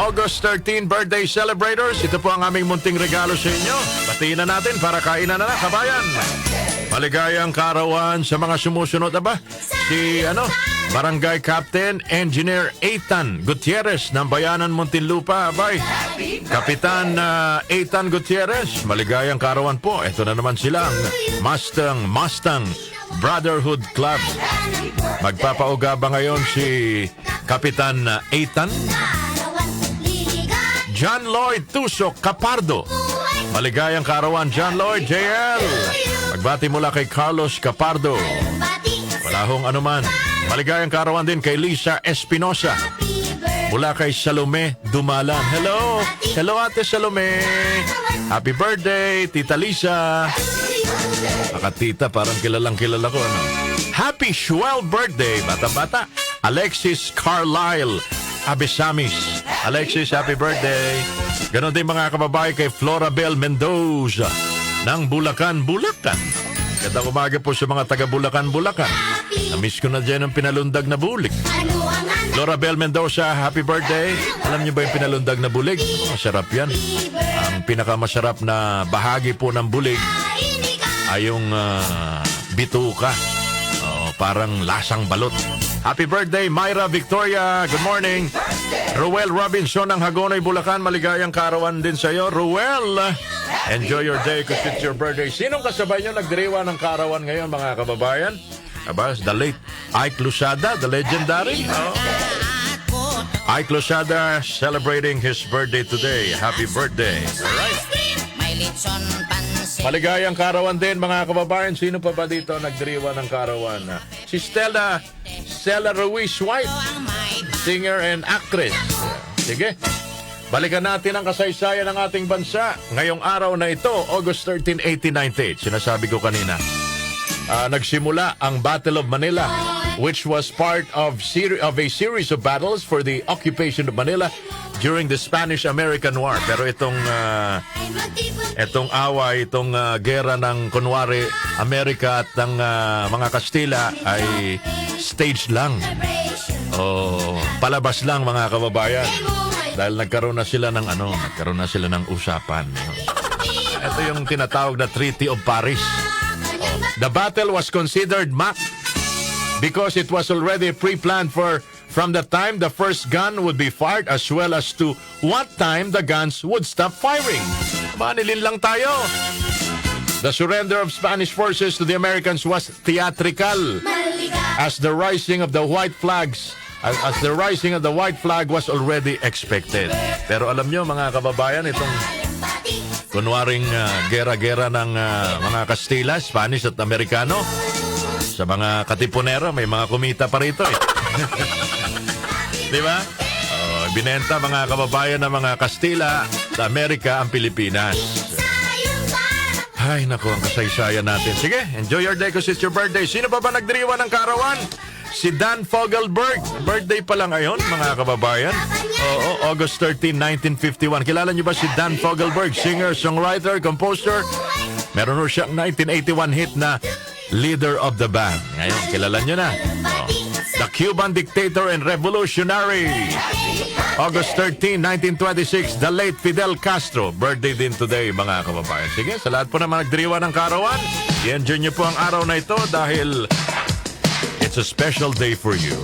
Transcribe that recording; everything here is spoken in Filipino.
August 13 birthday celebrators. Ito po ang aming munting regalo sa inyo. Batiin na natin para kainan na kabayan. Maligayang kaarawan sa mga sumusunod. Aba, si Barangay Captain Engineer Ethan Gutierrez ng Bayanan Muntinlupa. Abay, Kapitan Ethan Gutierrez, maligayang kaarawan po. Ito na naman sila ang Mustang Brotherhood Club. Magpapauga ba ngayon si Kapitan Ethan? John Lloyd Tusok Capardo. Maligayang kaarawan, John Lloyd, JL. Magbati mula kay Carlos Capardo. Wala hong anuman. Maligayang kaarawan din kay Lisa Espinosa. Mula kay Salome Dumalan. Hello! Hello, Ate Salome. Happy birthday, Tita Lisa. Tita, parang kilalang kilala ko. Happy 12th birthday, bata-bata. Alexis Carlisle Abesamis. Alexis, happy birthday. Ganon din mga kababae kay Florabel Mendoza ng Bulacan, Bulacan. Gandang umaga po sa mga taga Bulacan, Bulacan. Namiss ko na dyan ang pinalundag na bulig. Florabel Mendoza, happy birthday. Alam niyo ba yung pinalundag na bulig? Masarap yan. Ang pinakamasarap na bahagi po ng bulig ay yung bituka. Parang lasang balot. Happy birthday, Myra Victoria. Good morning. Ruel Robinson ng Hagonoy, Bulacan. Maligayang kaarawan din sa iyo. Ruel, enjoy your day because it's your birthday. Sinong kasabay nyo nagdiriwa ng kaarawan ngayon, mga kababayan? Aba, the late Ike Lusada, the legendary. Ike Lusada celebrating his birthday today. Happy birthday. Alright. Maligayang kaarawan din, mga kababayan. Sino pa ba dito nagdiriwa ng kaarawan? Si Stella Ruiz White, singer and actress. Sige, balikan natin ang kasaysayan ng ating bansa. Ngayong araw na ito, August 13, 1898. Sinasabi ko kanina, nagsimula ang Battle of Manila, which was part of a series of battles for the occupation of Manila during the Spanish-American War. Pero itong away, itong gera ng kunwari Amerika at ng mga Kastila ay stage lang. Palabas lang, mga kababayan. Dahil nagkaroon na sila ng usapan. Ito yung tinatawag na Treaty of Paris. The battle was considered mock because it was already pre-planned from the time the first gun would be fired as well as to what time the guns would stop firing. Manilin lang tayo. The surrender of Spanish forces to the Americans was theatrical as the rising of the white flag was already expected. Pero alam nyo, mga kababayan, itong kunwaring gera-gera ng mga Kastila, Spanish at Amerikano, sa mga katipunero, may mga kumita pa rito eh. Di ba? Binenta, mga kababayan, ng mga Kastila sa Amerika ang Pilipinas. Ay, naku, ang kasaysayan natin. Sige, enjoy your day because it's your birthday. Sino pa ba nagdiriwa ng kaarawan? Si Dan Fogelberg. Birthday pa lang ngayon, mga kababayan. Oo, August 13, 1951. Kilala niyo ba si Dan Fogelberg? Singer, songwriter, composer. Meron rin siyang 1981 hit na Leader of the Band. Ngayon, kilala niyo na. The Cuban dictator and revolutionary. August 13, 1926, the late Fidel Castro. Birthday din today, mga kababayan. Sige, sa lahat po naman nagdiriwa ng kaarawan, i-enjoy niyo po ang araw na ito dahil it's a special day for you.